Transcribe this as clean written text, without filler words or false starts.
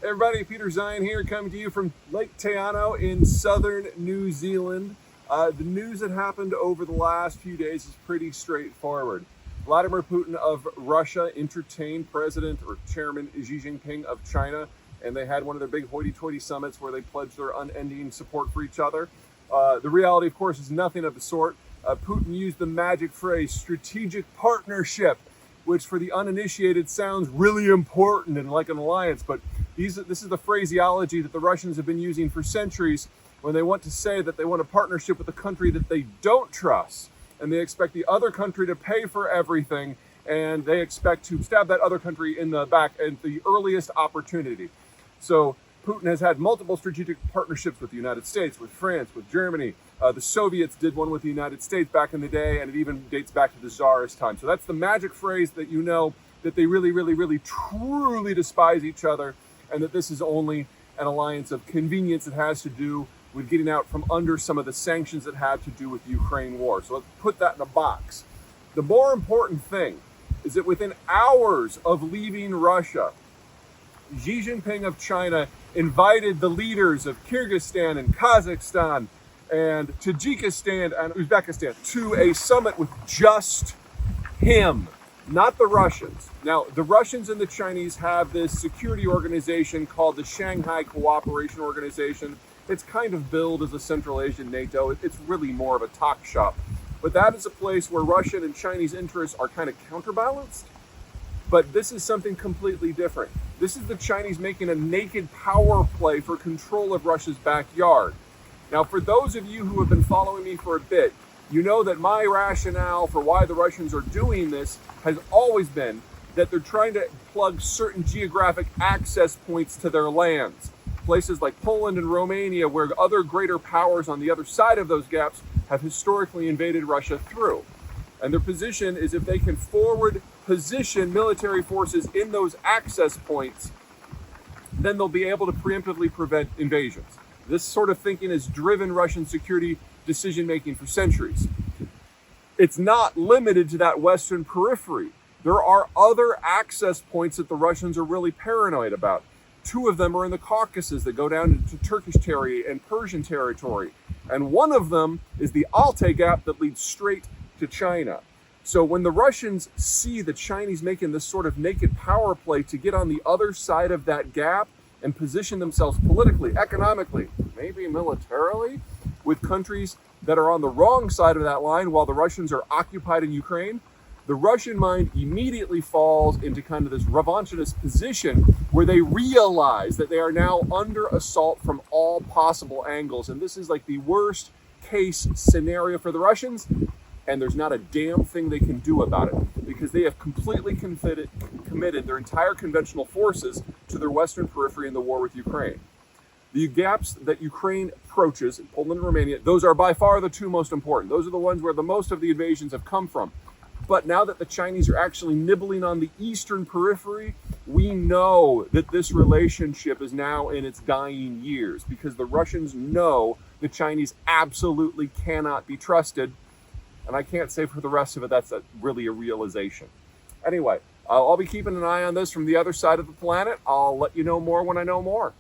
Hey everybody, Peter Zeihan here, coming to you from Lake Teano in southern New Zealand. The news that happened over the last few days is pretty straightforward. Vladimir Putin of Russia entertained President or Chairman Xi Jinping of China, and they had one of their big hoity-toity summits where they pledged their unending support for each other. The reality, of course, is nothing of the sort. Putin used the magic phrase, strategic partnership, which for the uninitiated sounds really important and like an alliance, but this is the phraseology that the Russians have been using for centuries when they want to say that they want a partnership with a country that they don't trust, and they expect the other country to pay for everything, and they expect to stab that other country in the back at the earliest opportunity. So Putin has had multiple strategic partnerships with the United States, with France, with Germany. The Soviets did one with the United States back in the day, and it even dates back to the Tsarist time. So that's the magic phrase that you know that they really, truly despise each other, and that this is only an alliance of convenience that has to do with getting out from under some of the sanctions that have to do with the Ukraine war. So let's put that in a box. The more important thing is that within hours of leaving Russia, Xi Jinping of China invited the leaders of Kyrgyzstan and Kazakhstan and Tajikistan and Uzbekistan to a summit with just him, not the Russians. Now, the Russians and the Chinese have this security organization called the Shanghai Cooperation Organization. It's kind of billed as a Central Asian NATO. It's really more of a talk shop. But that is a place where Russian and Chinese interests are kind of counterbalanced. But this is something completely different. This is the Chinese making a naked power play for control of Russia's backyard. Now, for those of you who have been following me for a bit, you know that my rationale for why the Russians are doing this has always been that they're trying to plug certain geographic access points to their lands. Places like Poland and Romania, where other greater powers on the other side of those gaps have historically invaded Russia through. And their position is if they can forward position military forces in those access points, then they'll be able to preemptively prevent invasions. This sort of thinking has driven Russian security decision-making for centuries. It's not limited to that Western periphery. There are other access points that the Russians are really paranoid about. Two of them are in the Caucasus that go down into Turkish territory and Persian territory. And one of them is the Altai Gap that leads straight to China. So when the Russians see the Chinese making this sort of naked power play to get on the other side of that gap and position themselves politically, economically, maybe militarily, with countries that are on the wrong side of that line while the Russians are occupied in Ukraine, the Russian mind immediately falls into kind of this revanchist position where they realize that they are now under assault from all possible angles. And this is like the worst case scenario for the Russians. And there's not a damn thing they can do about it because they have completely committed their entire conventional forces to their Western periphery in the war with Ukraine. The gaps that Ukraine approaches, Poland and Romania, those are by far the two most important. Those are the ones where the most of the invasions have come from. But now that the Chinese are actually nibbling on the Eastern periphery, we know that this relationship is now in its dying years because the Russians know the Chinese absolutely cannot be trusted. And I can't say for the rest of it, that's really a realization. Anyway, I'll be keeping an eye on this from the other side of the planet. I'll let you know more when I know more.